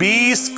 20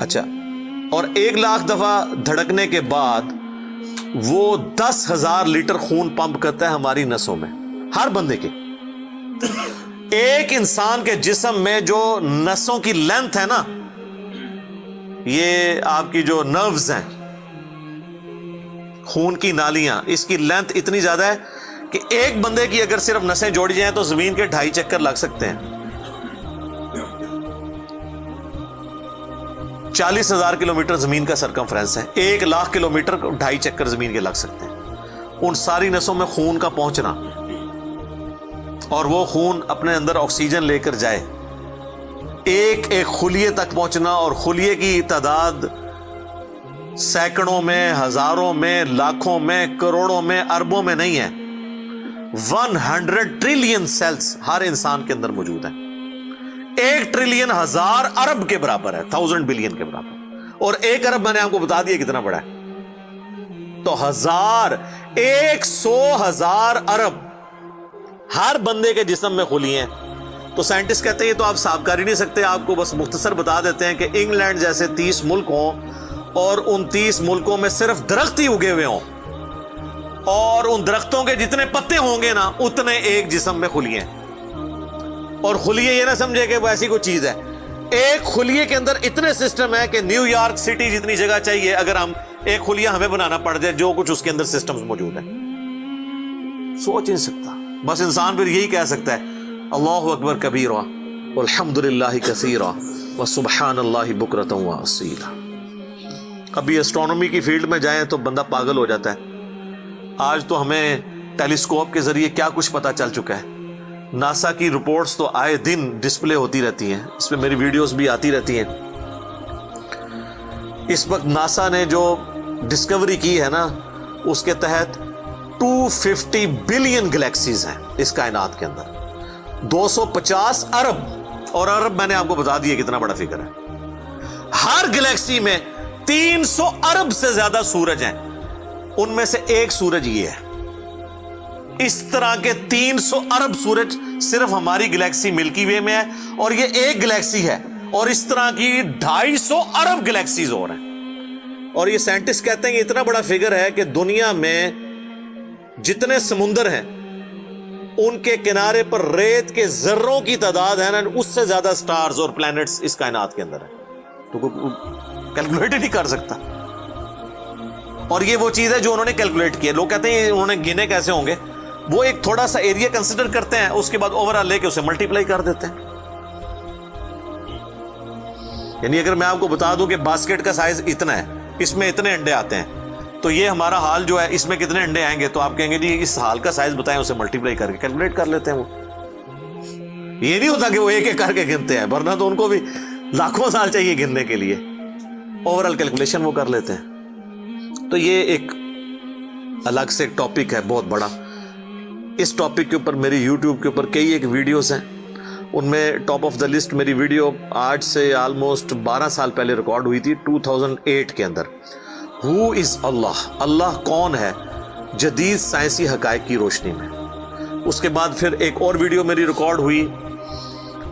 اچھا، اور 1,00,000 دفعہ دھڑکنے کے بعد وہ 10,000 لیٹر خون پمپ کرتا ہے ہماری نسوں میں، ہر بندے کے. ایک انسان کے جسم میں جو نسوں کی لینتھ ہے نا، یہ آپ کی جو نروز ہیں، خون کی نالیاں، اس کی لینتھ اتنی زیادہ ہے کہ ایک بندے کی اگر صرف نسیں جوڑی جائیں تو زمین کے 2.5 چکر لگ سکتے ہیں. 40,000 کلومیٹر زمین کا سرکمفرنس ہے، 1,00,000 کلومیٹر 2.5 چکر زمین کے لگ سکتے ہیں. ان ساری نسوں میں خون کا پہنچنا اور وہ خون اپنے اندر آکسیجن لے کر جائے، ایک ایک خلیے تک پہنچنا، اور خلیے کی تعداد سینکڑوں میں، ہزاروں میں، لاکھوں میں، کروڑوں میں، اربوں میں نہیں ہے. 100 ٹریلین سیلز ہر انسان کے اندر موجود ہیں. 1 ٹریلین 1000 ارب کے برابر ہے، 1000 بلین کے برابر. اور 1 ارب میں نے آپ کو بتا دیا کتنا بڑا ہے. تو 100,000 ارب ہر بندے کے جسم میں خلیے ہیں. تو سائنٹسٹ کہتے ہیں یہ تو آپ صاف کر ہی نہیں سکتے، آپ کو بس مختصر بتا دیتے ہیں کہ انگلینڈ جیسے 30 ملک ہوں اور ان 30 ملکوں میں صرف درخت ہی اگے ہوئے ہوں، اور ان درختوں کے جتنے پتے ہوں گے نا اتنے ایک جسم میں خلیے ہیں. اور خلیے یہ نہ سمجھے کہ وہ ایسی کوئی چیز ہے، ایک خلیے کے اندر اتنے سسٹم ہے کہ نیو یارک سٹی جتنی جگہ چاہیے اگر ہم ایک خلیہ ہمیں بنانا پڑ جائے، جو کچھ اس کے اندر سسٹمز موجود ہیں. سوچ نہیں سکتا. بس انسان پھر یہی کہہ سکتا ہے اللہ اکبر کبیرا والحمد للہ کثیرا وسبحان اللہ بکرۃ واصیلا. ابھی اسٹرانومی کی فیلڈ میں جائیں تو بندہ پاگل ہو جاتا ہے. آج تو ہمیں ٹیلیسکوپ کے ذریعے کیا کچھ پتا چل چکا ہے. ناسا کی رپورٹس تو آئے دن ڈسپلے ہوتی رہتی ہیں، اس میں میری ویڈیوز بھی آتی رہتی ہیں. اس وقت ناسا نے جو ڈسکوری کی ہے نا، اس کے تحت 250 بلین گلیکسیز ہیں اس کائنات کے اندر، 250 ارب. اور ارب میں نے آپ کو بتا دیا کتنا بڑا فگر ہے. ہر گلیکسی میں 300 ارب سے زیادہ سورج ہیں، ان میں سے ایک سورج یہ ہے. اس طرح کے 300 ارب سورج صرف ہماری گلیکسی ملکی وے میں ہے، اور یہ ایک گلیکسی ہے، اور اس طرح کی 250 ارب گلیکسیز اور ہیں. اور یہ سائنٹسٹ کہتے ہیں کہ اتنا بڑا فگر ہے کہ دنیا میں جتنے سمندر ہیں ان کے کنارے پر ریت کے ذروں کی تعداد ہے نا، اس سے زیادہ سٹارز اور پلانٹس اس کائنات کے اندر ہے. تو کیلکولیٹ ہی نہیں کر سکتا. اور یہ وہ چیز ہے جو انہوں نے کیلکولیٹ کی ہے. لوگ کہتے ہیں انہوں نے گنے کیسے ہوں گے؟ وہ ایک تھوڑا سا ایریا کنسیڈر کرتے ہیں، اس کے بعد اوور آل لے کے اسے ملٹیپلائی کر دیتے ہیں. یعنی اگر میں آپ کو بتا دوں کہ باسکٹ کا سائز اتنا ہے، اس میں اتنے انڈے آتے ہیں، تو یہ ہمارا حال جو ہے اس میں کتنے انڈے آئیں گے، تو آپ کہیں گے جی اس حال کا سائز بتائیں، اسے ملٹیپلائی کر کے کیلکولیٹ کر لیتے ہیں. وہ یہ نہیں ہوتا کہ وہ ایک ایک کر کے گنتے ہیں، ورنہ تو ان کو بھی لاکھوں سال چاہیے گننے کے لیے. اوور آل کیلکولیشن وہ کر لیتے ہیں. تو یہ ایک الگ سے ایک ٹاپک ہے بہت بڑا. اس ٹاپک کے اوپر میری یوٹیوب کے اوپر کئی ایک ویڈیوز ہیں، ان میں ٹاپ آف دا لسٹ میری ویڈیو آج سے آلموسٹ 12 سال پہلے ریکارڈ ہوئی تھی 2008 کے اندر. ہو از اللہ، اللہ کون ہے جدید سائنسی حقائق کی روشنی میں. اس کے بعد پھر ایک اور ویڈیو میری ریکارڈ ہوئی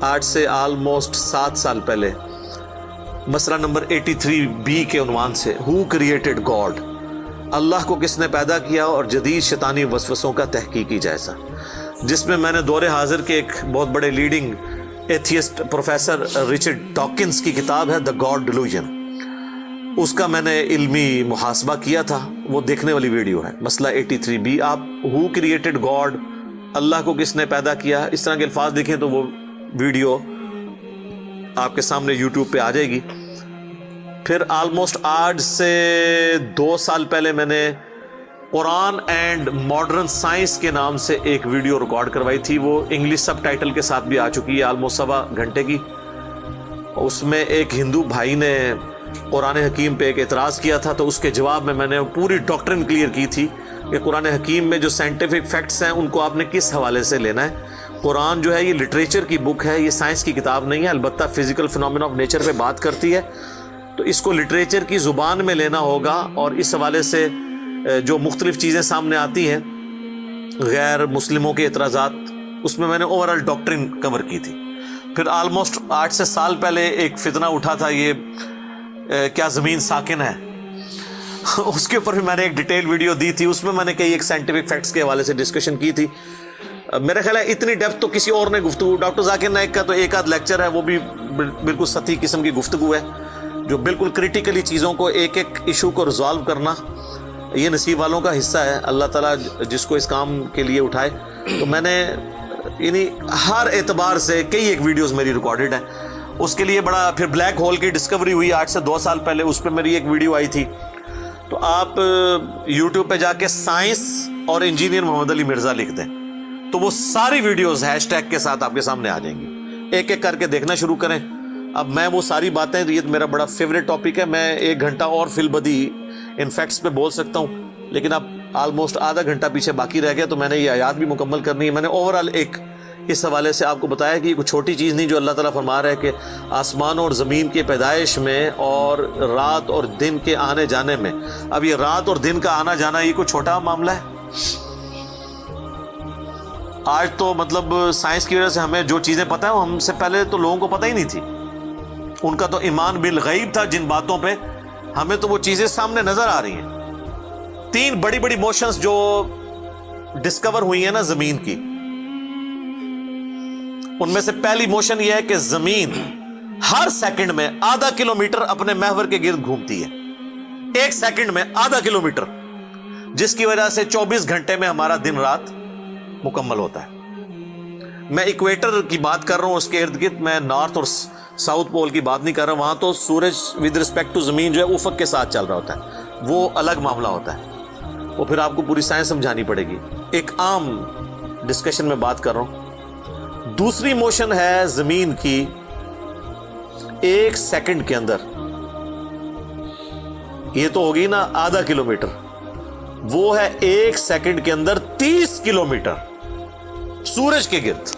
آج سے آلموسٹ 7 سال پہلے، مسئلہ نمبر 83B کے عنوان سے، ہو کریٹڈ گاڈ، اللہ کو کس نے پیدا کیا اور جدید شیطانی وسوسوں کا تحقیقی جائزہ، جس میں نے دور حاضر کے ایک بہت بڑے leading atheist professor Richard Dawkins کی کتاب ہے دا گاڈ ڈیلوژن، اس کا میں نے علمی محاسبہ کیا تھا. وہ دیکھنے والی ویڈیو ہے، مسئلہ 83B. آپ ہو کریٹڈ گاڈ، اللہ کو کس نے پیدا کیا، اس طرح کے الفاظ دیکھیں تو وہ ویڈیو آپ کے سامنے یوٹیوب پہ آ جائے گی. پھر آلموسٹ آج سے 2 سال پہلے میں نے قرآن اینڈ ماڈرن سائنس کے نام سے ایک ویڈیو ریکارڈ کروائی تھی. وہ انگلش سب ٹائٹل کے ساتھ بھی آ چکی ہے، آلموسٹ 1.25 گھنٹے کی. اس میں ایک ہندو بھائی نے قرآن حکیم پہ ایک اعتراض کیا تھا، تو اس کے جواب میں نے پوری ڈاکٹرن کلیئر کی تھی کہ قرآن حکیم میں جو سائنٹیفک فیکٹس ہیں ان کو آپ نے کس حوالے سے لینا ہے. قرآن جو ہے یہ لٹریچر کی بک ہے، یہ سائنس کی کتاب نہیں ہے. البتہ فزیکل فنومینا آف نیچر پہ بات کرتی ہے، تو اس کو لٹریچر کی زبان میں لینا ہوگا. اور اس حوالے سے جو مختلف چیزیں سامنے آتی ہیں، غیر مسلموں کے اعتراضات، اس میں نے اوور آل ڈاکٹرن کور کی تھی. پھر آلموسٹ 8 سے سال پہلے ایک فتنہ اٹھا تھا، یہ کیا زمین ساکن ہے، اس کے اوپر بھی میں نے ایک ڈیٹیل ویڈیو دی تھی. اس میں میں نے کئی ایک سائنٹیفک فیکٹس کے حوالے سے ڈسکشن کی تھی. میرا خیال ہے اتنی ڈیپتھ تو کسی اور نے گفتگو، ڈاکٹر ذاکر نائک کا تو ایک آدھ لیکچر ہے، وہ بھی بالکل سطحی قسم کی گفتگو ہے، جو بالکل کریٹیکلی چیزوں کو ایک ایک ایشو کو ریزالو کرنا یہ نصیب والوں کا حصہ ہے. اللہ تعالیٰ جس کو اس کام کے لیے اٹھائے. تو میں نے یعنی ہر اعتبار سے کئی ایک ویڈیوز میری ریکارڈڈ ہیں. اس کے لیے بڑا پھر بلیک ہول کی ڈسکوری ہوئی 8 سے 2 سال پہلے، اس پہ میری ایک ویڈیو آئی تھی. تو آپ یوٹیوب پہ جا کے سائنس اور انجینئر محمد علی مرزا لکھ دیں تو وہ ساری ویڈیوز ہیش ٹیگ کے ساتھ آپ کے سامنے آ جائیں گی. ایک ایک کر کے دیکھنا شروع کریں. اب میں وہ ساری باتیں، یہ میرا بڑا فیوریٹ ٹاپک ہے، میں 1 گھنٹہ اور فی البدی ان فیکٹس پہ بول سکتا ہوں، لیکن اب آلموسٹ آدھا گھنٹہ پیچھے باقی رہ گیا، تو میں نے یہ آیات بھی مکمل کرنی ہے. میں نے اوورآل ایک اس حوالے سے آپ کو بتایا کہ یہ کوئی چھوٹی چیز نہیں جو اللہ تعالیٰ فرما رہا ہے کہ آسمان اور زمین کے پیدائش میں اور رات اور دن کے آنے جانے میں. اب یہ رات اور دن کا آنا جانا یہ کوئی چھوٹا معاملہ ہے؟ آج تو مطلب سائنس کی وجہ سے ہمیں جو چیزیں پتہ ہیں ہم سے پہلے تو لوگوں کو پتہ ہی نہیں تھی. ان کا تو ایمان بالغیب تھا جن باتوں پہ، ہمیں تو وہ چیزیں سامنے نظر آ رہی ہیں. 3 بڑی بڑی موشنز جو ڈسکور ہوئی ہیں نا زمین کی، ان میں سے پہلی موشن یہ ہے کہ زمین ہر سیکنڈ میں آدھا کلومیٹر اپنے محور کے گرد گھومتی ہے. 1 سیکنڈ میں آدھا کلومیٹر، جس کی وجہ سے 24 گھنٹے میں ہمارا دن رات مکمل ہوتا ہے. میں ایکویٹر کی بات کر رہا ہوں، اس کے ارد گرد، میں نارتھ اور ساؤتھ پول کی بات نہیں کر رہا. وہاں تو سورج ود رسپیکٹ ٹو زمین جو ہے افق کے ساتھ چل رہا ہوتا ہے، وہ الگ معاملہ ہوتا ہے، وہ پھر آپ کو پوری سائنس سمجھانی پڑے گی. ایک عام ڈسکشن میں بات کر رہا ہوں. دوسری موشن ہے زمین کی 1 سیکنڈ کے اندر، یہ تو ہوگی نا آدھا کلومیٹر، وہ ہے 1 سیکنڈ کے اندر 30 کلومیٹر سورج کے گرد.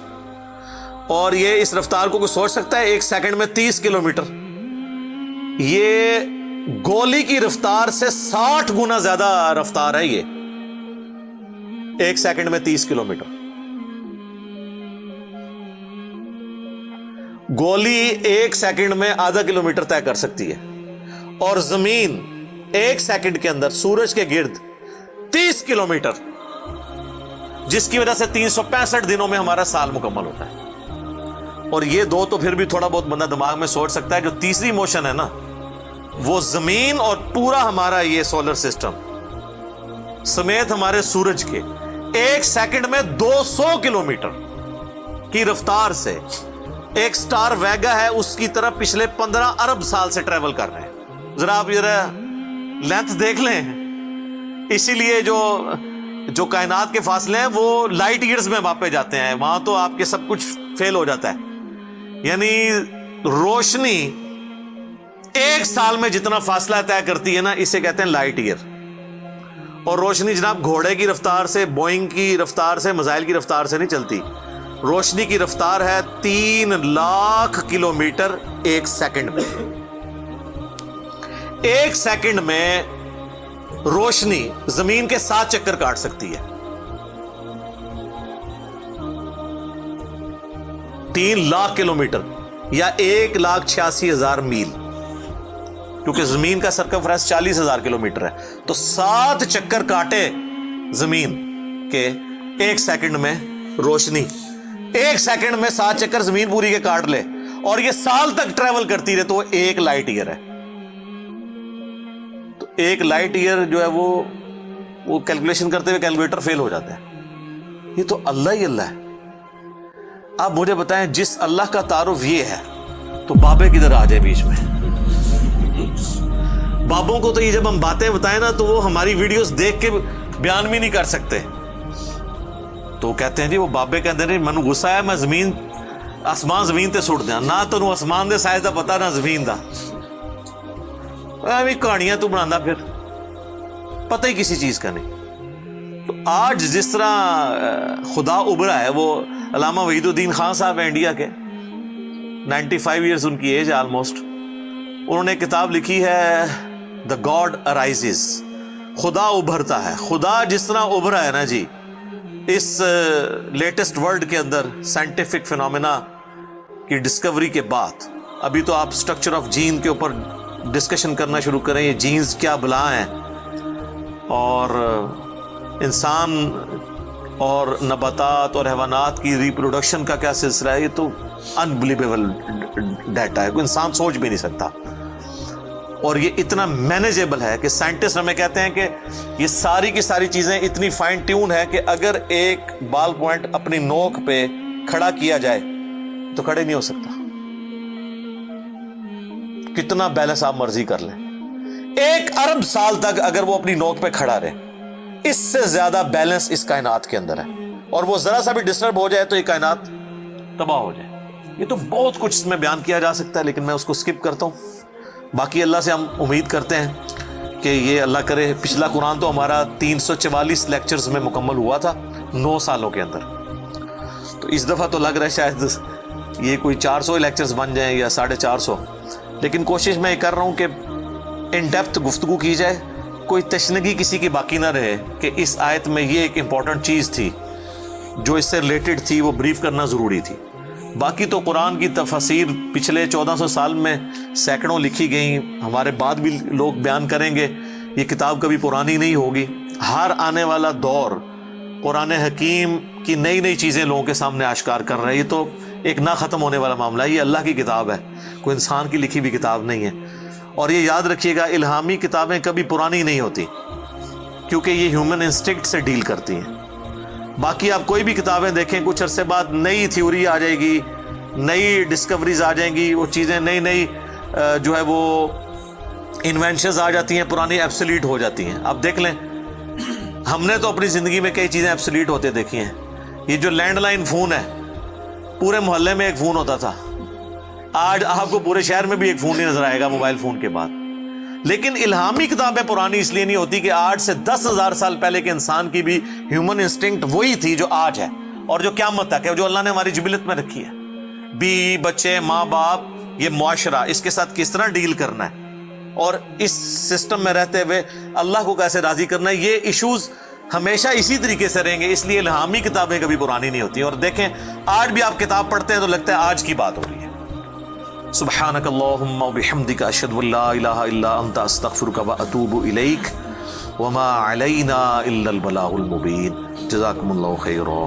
اور یہ اس رفتار کو کوئی سوچ سکتا ہے؟ 1 سیکنڈ میں 30 کلومیٹر، یہ گولی کی رفتار سے 60 گنا زیادہ رفتار ہے. یہ 1 سیکنڈ میں 30 کلومیٹر. گولی 1 سیکنڈ میں آدھا کلومیٹر طے کر سکتی ہے، اور زمین 1 سیکنڈ کے اندر سورج کے گرد 30 کلومیٹر، جس کی وجہ سے 365 دنوں میں ہمارا سال مکمل ہوتا ہے. اور یہ 2 تو پھر بھی تھوڑا بہت بندہ دماغ میں سوچ سکتا ہے. جو تیسری موشن ہے نا، وہ زمین اور پورا ہمارا یہ سولر سسٹم سمیت ہمارے سورج کے 1 سیکنڈ میں 200 کلومیٹر کی رفتار سے ایک سٹار ویگا ہے اس کی طرف پچھلے 15 ارب سال سے ٹریول کر رہے ہیں. ذرا آپ لینتھ دیکھ لیں. اسی لیے جو کائنات کے فاصلے ہیں وہ لائٹ ایئرز میں ماپے جاتے ہیں. وہاں تو آپ کے سب کچھ فیل ہو جاتا ہے. یعنی روشنی 1 سال میں جتنا فاصلہ طے کرتی ہے نا، اسے کہتے ہیں لائٹ ایئر. اور روشنی جناب گھوڑے کی رفتار سے، بوئنگ کی رفتار سے، میزائل کی رفتار سے نہیں چلتی. روشنی کی رفتار ہے 3 لاکھ کلومیٹر 1 سیکنڈ میں. 1 سیکنڈ میں روشنی زمین کے 7 چکر کاٹ سکتی ہے. 3 لاکھ کلومیٹر یا 1,86,000 میل، کیونکہ زمین کا سرکمفرنس 40,000 کلومیٹر ہے. تو 7 چکر کاٹے زمین کے 1 سیکنڈ میں روشنی، 1 سیکنڈ میں 7 چکر زمین پوری کے کاٹ لے، اور یہ سال تک ٹریول کرتی رہے، تو وہ 1 لائٹ ایئر ہے. تو 1 لائٹ ایئر جو ہے وہ کیلکولیشن کرتے ہوئے کیلکولیٹر فیل ہو جاتا ہے. یہ تو اللہ ہی اللہ ہے. آپ مجھے بتائیں، جس اللہ کا تعارف یہ ہے تو بابے کدھر آ جائے بیچ میں؟ بابوں کو تو یہ جب ہم باتیں بتائیں نا تو وہ ہماری ویڈیوز دیکھ کے بیان بھی نہیں کر سکتے. تو کہتے ہیں جی وہ بابے کہتے ہیں منو غصہ ہے، میں زمین آسمان زمین تے سٹ دیا، نہ تو آسمان دے سائز دا پتا نہ زمین دا. کہانیاں تو بنا پھر پتہ ہی کسی چیز کا نہیں. تو آج جس طرح خدا ابھرا ہے، وہ علامہ وحید الدین خان صاحب ہیں انڈیا کے، 95 ایئرز ان کی ایج آلموسٹ. انہوں نے کتاب لکھی ہے دا گاڈ ارائزز، خدا ابھرتا ہے. خدا جس طرح ابھرا ہے نا جی اس لیٹسٹ ورلڈ کے اندر سائنٹیفک فینومینا کی ڈسکوری کے بعد. ابھی تو آپ سٹرکچر آف جین کے اوپر ڈسکشن کرنا شروع کریں یہ جینز کیا بلا ہیں اور انسان اور نباتات اور حیوانات کی ریپروڈکشن کا کیا سلسلہ ہے، یہ تو انبلیویبل ڈیٹا ہے، کوئی انسان سوچ بھی نہیں سکتا. اور یہ اتنا مینیجیبل ہے کہ سائنٹسٹ ہمیں کہتے ہیں کہ یہ ساری کی ساری چیزیں اتنی فائن ٹیون ہے کہ اگر ایک بال پوائنٹ اپنی نوک پہ کھڑا کیا جائے تو کھڑے نہیں ہو سکتا. کتنا بیلنس آپ مرضی کر لیں، 1 ارب سال تک اگر وہ اپنی نوک پہ کھڑا رہے، اس سے زیادہ بیلنس اس کائنات کے اندر ہے، اور وہ ذرا سا بھی ڈسٹرب ہو جائے تو یہ کائنات تباہ ہو جائے. یہ تو بہت کچھ اس میں بیان کیا جا سکتا ہے لیکن میں اس کو سکپ کرتا ہوں. باقی اللہ سے ہم امید کرتے ہیں کہ یہ اللہ کرے. پچھلا قرآن تو ہمارا 344 لیکچرز میں مکمل ہوا تھا 9 سالوں کے اندر، تو اس دفعہ تو لگ رہا ہے شاید یہ کوئی 400 لیکچرز بن جائیں یا 450. لیکن کوشش میں یہ کر رہا ہوں کہ ان ڈیپتھ گفتگو کی جائے، کوئی تشنگی کسی کی باقی نہ رہے کہ اس آیت میں یہ ایک امپورٹنٹ چیز تھی جو اس سے ریلیٹڈ تھی، وہ بریف کرنا ضروری تھی. باقی تو قرآن کی تفاسیر پچھلے 1400 سال میں سینکڑوں لکھی گئیں، ہمارے بعد بھی لوگ بیان کریں گے. یہ کتاب کبھی پرانی نہیں ہوگی. ہر آنے والا دور قرآن حکیم کی نئی نئی چیزیں لوگوں کے سامنے آشکار کر رہا ہے. یہ تو ایک نہ ختم ہونے والا معاملہ ہے. یہ اللہ کی کتاب ہے، کوئی انسان کی لکھی ہوئی کتاب نہیں ہے. اور یہ یاد رکھیے گا، الہامی کتابیں کبھی پرانی نہیں ہوتی کیونکہ یہ ہیومن انسٹنکٹ سے ڈیل کرتی ہیں. باقی آپ کوئی بھی کتابیں دیکھیں، کچھ عرصے بعد نئی تھیوری آ جائے گی، نئی ڈسکوریز آ جائیں گی، وہ چیزیں نئی جو ہے وہ انوینشنز آ جاتی ہیں، پرانی ایبسلیٹ ہو جاتی ہیں. آپ دیکھ لیں، ہم نے تو اپنی زندگی میں کئی چیزیں ایبسلیٹ ہوتے دیکھی ہیں. یہ جو لینڈ لائن فون ہے، پورے محلے میں ایک فون ہوتا تھا، آج آپ کو پورے شہر میں بھی ایک فون نہیں نظر آئے گا موبائل فون کے بعد. لیکن الہامی کتابیں پرانی اس لیے نہیں ہوتی کہ آج سے 10,000 سال پہلے کے انسان کی بھی ہیومن انسٹنکٹ وہی تھی جو آج ہے اور جو قیامت تک ہے، جو اللہ نے ہماری جبلت میں رکھی ہے. بیوی بچے ماں باپ، یہ معاشرہ، اس کے ساتھ کس طرح ڈیل کرنا ہے اور اس سسٹم میں رہتے ہوئے اللہ کو کیسے راضی کرنا ہے، یہ ایشوز ہمیشہ اسی طریقے سے رہیں گے. اس لیے الہامی کتابیں کبھی پرانی نہیں ہوتی. اور دیکھیں آج بھی آپ کتاب پڑھتے ہیں تو لگتا ہے آج کی بات ہو رہی ہے. سبحانک اللہم و بحمدک اشہد ان لا الہ الا انت استغفرک و اتوب الیک وما علینا الا البلاغ المبین. جزاکم اللہ خیرا.